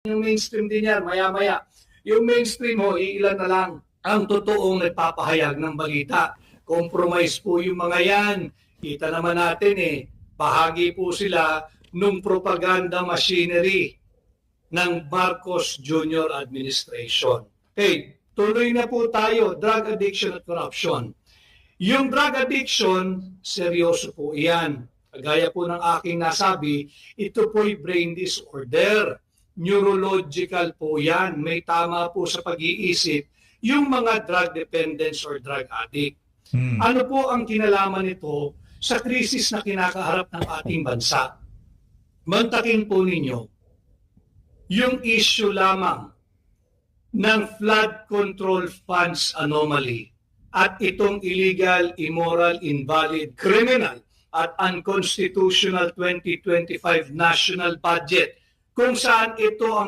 yung mainstream din yan, maya-maya. Yung mainstream ho, iilan na lang ang totoong nagpapahayag ng balita. Compromise po yung mga yan. Kita naman natin bahagi po sila nung propaganda machinery ng Marcos Jr. administration. Okay, tuloy na po tayo, drug addiction at corruption. Yung drug addiction, seryoso po iyan. Kagaya po ng aking nasabi, ito po'y brain disorder. Neurological po yan. May tama po sa pag-iisip yung mga drug dependents or drug addict. Ano po ang kinalaman nito sa krisis na kinakaharap ng ating bansa? Mantakin po ninyo yung issue lamang ng flood control funds anomaly at itong illegal, immoral, invalid, criminal at unconstitutional 2025 national budget kung saan ito ang